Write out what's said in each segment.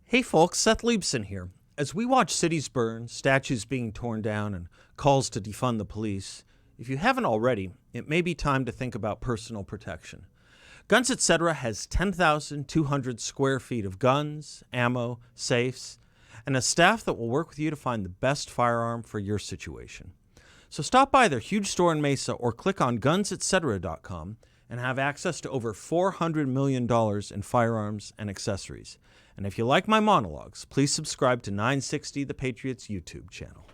Hey folks, Seth here. As we watch cities burn, statues being torn down, and calls to defund the police, if you haven't already, it may be time to think about personal protection. Guns Etc. has 10,200 square feet of guns, ammo, safes, and a staff that will work with you to find the best firearm for your situation. So stop by their huge store in Mesa or click on gunsetc.com and have access to over $400 million in firearms and accessories. And if you like my monologues, please subscribe to 960 The Patriots YouTube channel.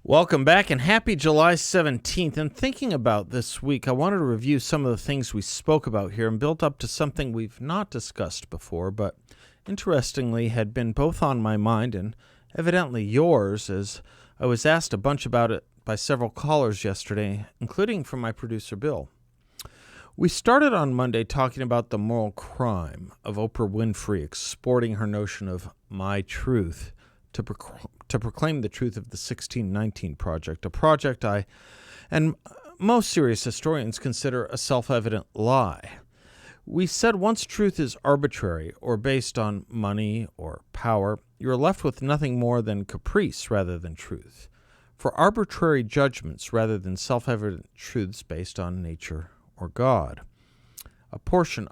Welcome back and happy July 17th. And thinking about this week, I wanted to review some of the things we spoke about here and built up to something we've not discussed before, but interestingly had been both on my mind and evidently yours, as I was asked a bunch about it by several callers yesterday, including from my producer Bill. We started on Monday talking about the moral crime of Oprah Winfrey exporting her notion of my truth to proclaim the truth of the 1619 Project, a project I and most serious historians consider a self-evident lie. We said once truth is arbitrary or based on money or power, you're left with nothing more than caprice rather than truth, for arbitrary judgments rather than self-evident truths based on nature or God. A portion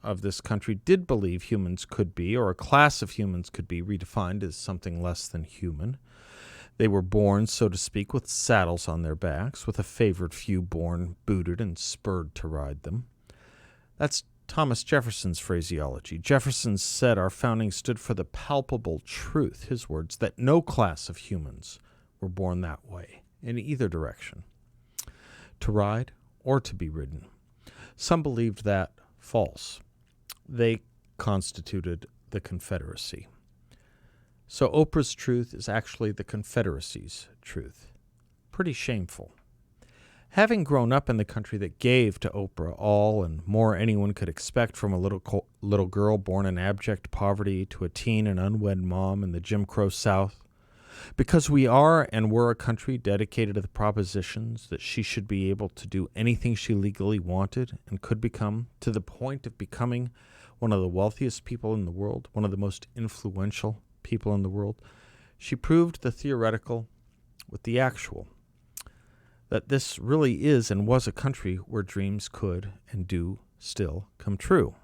of this country did believe humans could be, or a class of humans could be, redefined as something less than human. They were born, so to speak, with saddles on their backs, with a favored few born, booted, and spurred to ride them. That's Thomas Jefferson's phraseology. Jefferson said our founding stood for the palpable truth, his words, that no class of humans were born that way, in either direction, to ride or to be ridden. Some believed that false. They constituted the Confederacy. So Oprah's truth is actually the Confederacy's truth. Pretty shameful. Having grown up in the country that gave to Oprah all and more anyone could expect from a little girl born in abject poverty to a teen and unwed mom in the Jim Crow South, because we are and were a country dedicated to the propositions that she should be able to do anything she legally wanted and could become, to the point of becoming one of the wealthiest people in the world, one of the most influential people in the world, she proved the theoretical with the actual, that this really is and was a country where dreams could and do still come true.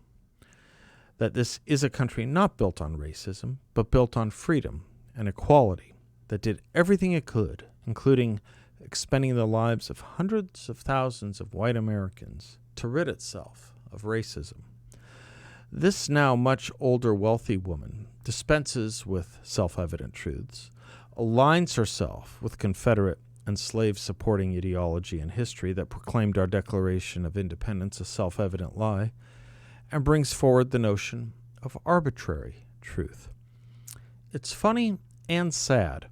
That this is a country not built on racism, but built on freedom and equality, that did everything it could, including expending the lives of hundreds of thousands of white Americans, to rid itself of racism. This now much older wealthy woman dispenses with self-evident truths, aligns herself with Confederate and slave-supporting ideology and history that proclaimed our Declaration of Independence a self-evident lie, and brings forward the notion of arbitrary truth. It's funny and sad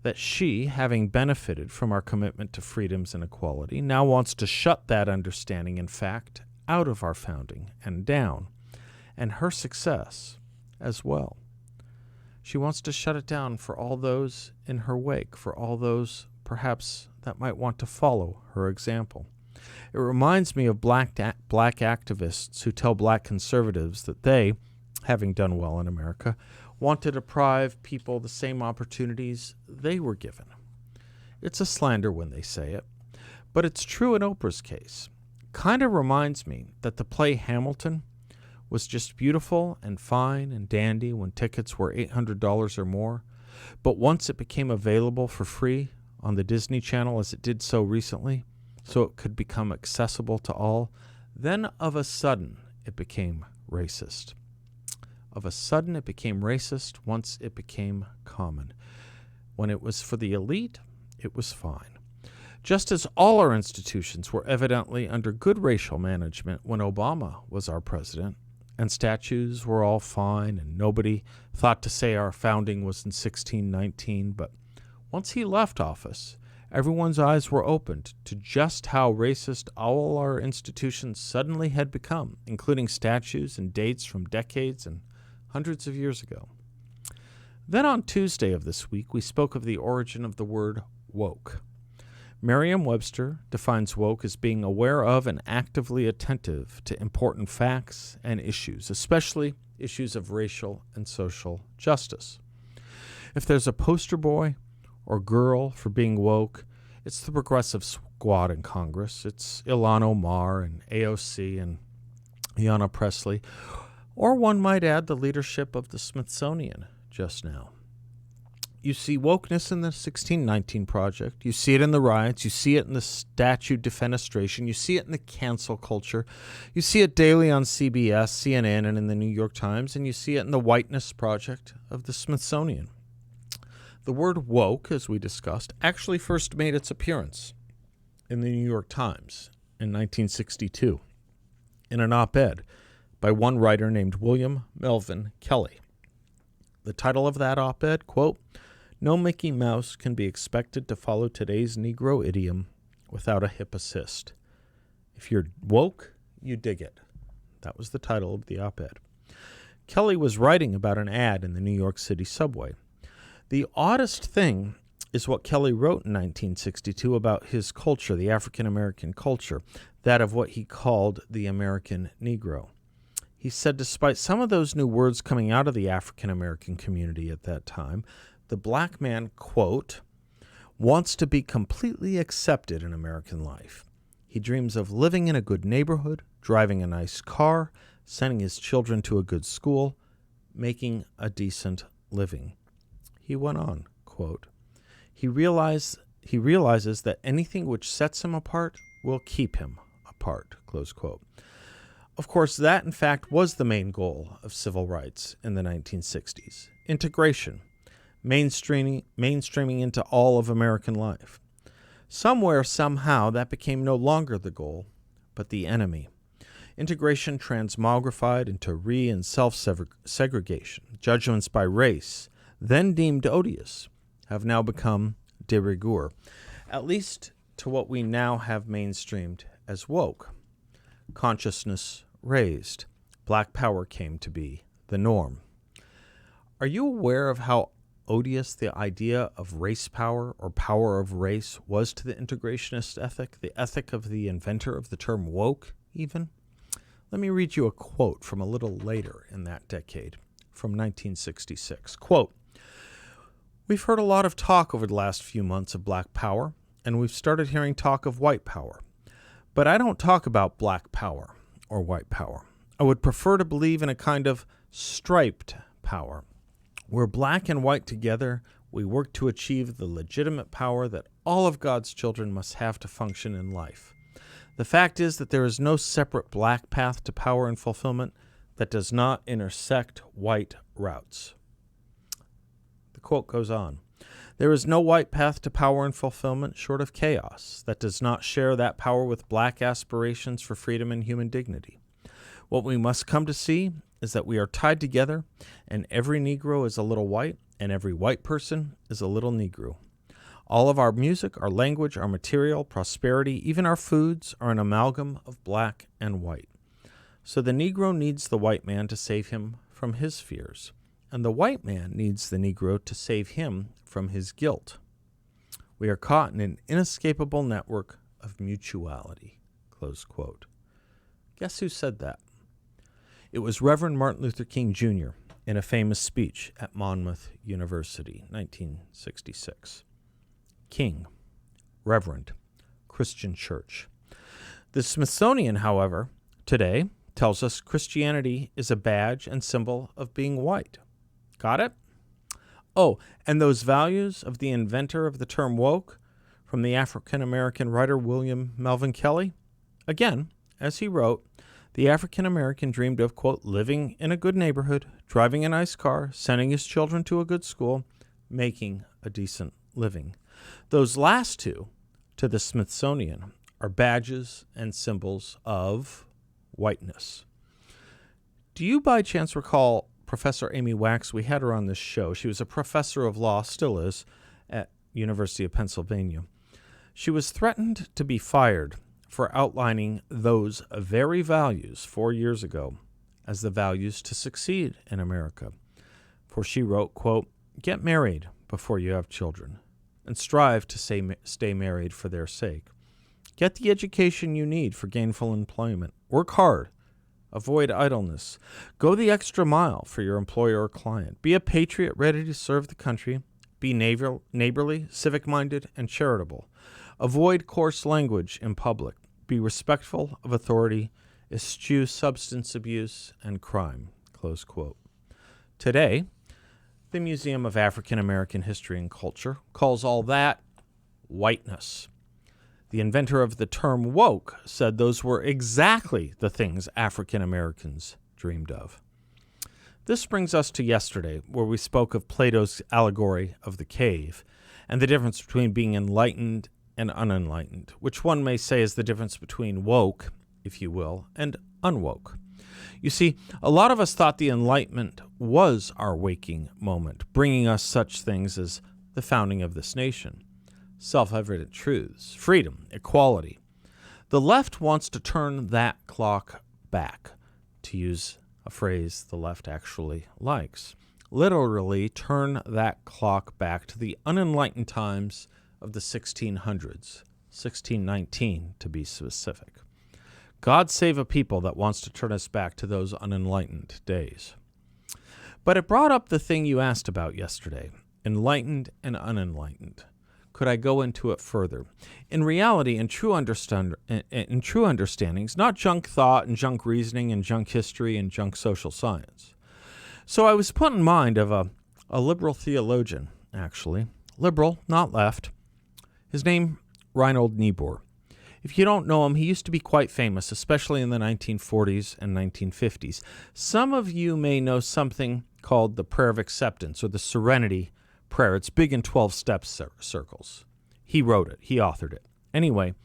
that she, having benefited from our commitment to freedoms and equality, now wants to shut that understanding and fact out of our founding and down, and her success as well. She wants to shut it down for all those in her wake, for all those perhaps that might want to follow her example. It reminds me of black activists who tell black conservatives that they, having done well in America, want to deprive people the same opportunities they were given. It's a slander when they say it, but it's true in Oprah's case. Kind of reminds me that the play Hamilton was just beautiful and fine and dandy when tickets were $800 or more, but once it became available for free on the Disney Channel, as it did so recently, so it could become accessible to all, then of a sudden it became racist. Of a sudden it became racist once it became common. When it was for the elite, it was fine. Just as all our institutions were evidently under good racial management when Obama was our president, and statues were all fine, and nobody thought to say our founding was in 1619, but once he left office, everyone's eyes were opened to just how racist all our institutions suddenly had become, including statues and dates from decades and hundreds of years ago. Then on Tuesday of this week, we spoke of the origin of the word woke. Merriam-Webster defines woke as being aware of and actively attentive to important facts and issues, especially issues of racial and social justice. If there's a poster boy or girl for being woke, it's the progressive squad in Congress. It's Ilhan Omar and AOC and Ayanna Pressley, or one might add the leadership of the Smithsonian just now. You see wokeness in the 1619 Project. You see it in the riots. You see it in the statue defenestration. You see it in the cancel culture. You see it daily on CBS, CNN, and in the New York Times. And you see it in the Whiteness Project of the Smithsonian. The word woke, as we discussed, actually first made its appearance in the New York Times in 1962 in an op-ed by one writer named William Melvin Kelly. The title of that op-ed, quote, "No Mickey Mouse can be expected to follow today's Negro idiom without a hip assist. If you're woke, you dig it." That was the title of the op-ed. Kelly was writing about an ad in the New York City subway. The oddest thing is what Kelly wrote in 1962 about his culture, the African-American culture, that of what he called the American Negro. He said despite some of those new words coming out of the African-American community at that time, the black man, quote, "wants to be completely accepted in American life. He dreams of living in a good neighborhood, driving a nice car, sending his children to a good school, making a decent living." He went on, quote, He realizes that anything which sets him apart will keep him apart," close quote. Of course, that in fact was the main goal of civil rights in the 1960s. Integration, mainstreaming into all of American life. Somewhere, somehow, that became no longer the goal, but the enemy. Integration transmogrified into and self-segregation. Judgments by race, then deemed odious, have now become de rigueur, at least to what we now have mainstreamed as woke. Consciousness raised. Black power came to be the norm. Are you aware of how odious the idea of race power or power of race was to the integrationist ethic, the ethic of the inventor of the term woke, even? Let me read you a quote from a little later in that decade, from 1966. Quote, "We've heard a lot of talk over the last few months of black power, and we've started hearing talk of white power. But I don't talk about black power or white power. I would prefer to believe in a kind of striped power, where black and white together we work to achieve the legitimate power that all of God's children must have to function in life. The fact is that there is no separate black path to power and fulfillment that does not intersect white routes." The quote goes on, "There is no white path to power and fulfillment short of chaos that does not share that power with black aspirations for freedom and human dignity. What we must come to see is that we are tied together, and every Negro is a little white, and every white person is a little Negro. All of our music, our language, our material, prosperity, even our foods are an amalgam of black and white. So the Negro needs the white man to save him from his fears, and the white man needs the Negro to save him from his guilt. We are caught in an inescapable network of mutuality." Close quote. Guess who said that? It was Reverend Martin Luther King Jr. in a famous speech at Monmouth University, 1966. King, Reverend, Christian Church. The Smithsonian, however, today tells us Christianity is a badge and symbol of being white. Got it? Oh, and those values of the inventor of the term woke, from the African-American writer William Melvin Kelly? Again, as he wrote, the African-American dreamed of, quote, living in a good neighborhood, driving a nice car, sending his children to a good school, making a decent living. Those last two, to the Smithsonian, are badges and symbols of whiteness. Do you by chance recall Professor Amy Wax? We had her on this show. She was a professor of law, still is, at University of Pennsylvania. She was threatened to be fired for outlining those very values 4 years ago as the values to succeed in America. For she wrote, quote, "Get married before you have children. and strive to stay married for their sake. Get the education you need for gainful employment. Work hard. Avoid idleness. Go the extra mile for your employer or client. Be a patriot ready to serve the country. Be neighborly, civic-minded, and charitable. Avoid coarse language in public. Be respectful of authority. Eschew substance abuse and crime. Close quote. Today, the Museum of African American History and Culture calls all that whiteness. The inventor of the term woke said those were exactly the things African Americans dreamed of. This brings us to yesterday, where we spoke of Plato's allegory of the cave and the difference between being enlightened and unenlightened, which one may say is the difference between woke, if you will, and unwoke. You see, a lot of us thought the Enlightenment was our waking moment, bringing us such things as the founding of this nation, self-evident truths, freedom, equality. The left wants to turn that clock back, to use a phrase the left actually likes. Literally, turn that clock back to the unenlightened times of the 1600s, 1619 to be specific. God save a people that wants to turn us back to those unenlightened days. But it brought up the thing you asked about yesterday, enlightened and unenlightened. Could I go into it further? In reality, in true understandings, not junk thought and junk reasoning and junk history and junk social science. So I was put in mind of a liberal theologian, actually. Liberal, not left. His name, Reinhold Niebuhr. If you don't know him, he used to be quite famous, especially in the 1940s and 1950s. Some of you may know something called the Prayer of Acceptance or the Serenity Prayer. It's big in 12-step circles. He wrote it. He authored it. Anyway,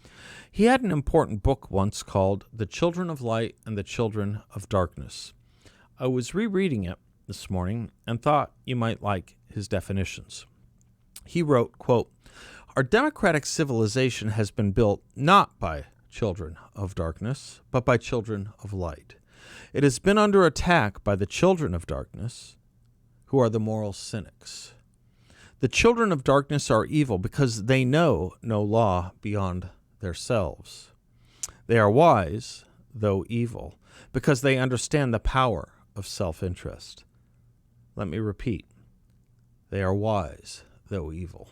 he had an important book once called The Children of Light and the Children of Darkness. I was rereading it this morning and thought you might like his definitions. He wrote, quote, "Our democratic civilization has been built not by children of darkness, but by children of light. It has been under attack by the children of darkness, who are the moral cynics. The children of darkness are evil because they know no law beyond themselves. They are wise, though evil, because they understand the power of self-interest." Let me repeat. They are wise, though evil.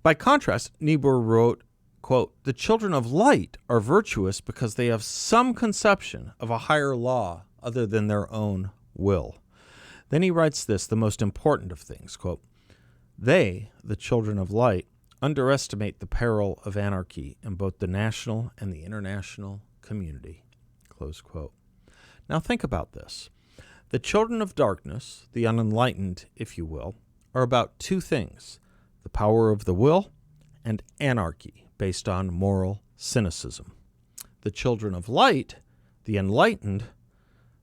By contrast, Niebuhr wrote, quote, "The children of light are virtuous because they have some conception of a higher law other than their own will." Then he writes this, the most important of things, quote, "They, the children of light, underestimate the peril of anarchy in both the national and the international community." Close quote. Now think about this. The children of darkness, the unenlightened, if you will, are about two things: the power of the will and anarchy based on moral cynicism. The children of light, the enlightened,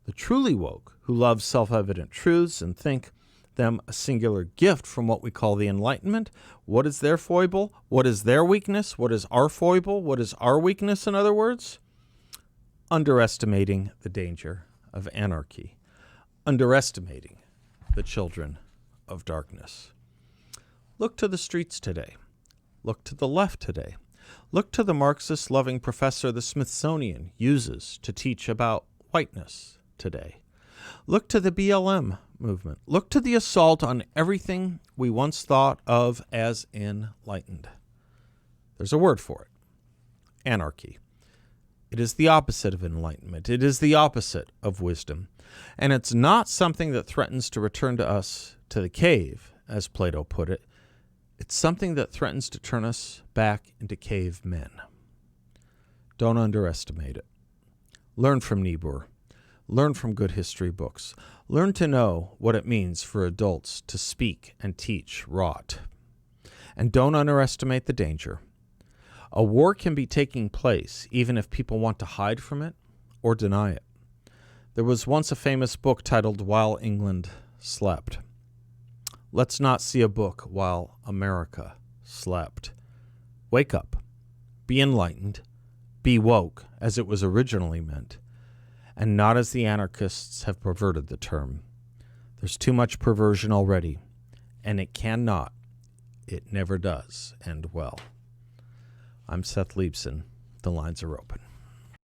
the truly woke, who love self-evident truths and think them a singular gift from what we call the Enlightenment. What is their foible? What is their weakness? What is our foible? What is our weakness, in other words? Underestimating the danger of anarchy. Underestimating the children of darkness. Look to the streets today. Look to the left today. Look to the Marxist-loving professor the Smithsonian uses to teach about whiteness today. Look to the BLM movement. Look to the assault on everything we once thought of as enlightened. There's a word for it: anarchy. It is the opposite of enlightenment. It is the opposite of wisdom. And it's not something that threatens to return to us to the cave, as Plato put it. It's something that threatens to turn us back into cavemen. Don't underestimate it. Learn from Niebuhr. Learn from good history books. Learn to know what it means for adults to speak and teach rot. And don't underestimate the danger. A war can be taking place even if people want to hide from it or deny it. There was once a famous book titled While England Slept. Let's not see a book while America slept. Wake up. Be enlightened. Be woke, as it was originally meant, and not as the anarchists have perverted the term. There's too much perversion already, and it it never does end well. I'm Seth Leibson. The lines are open.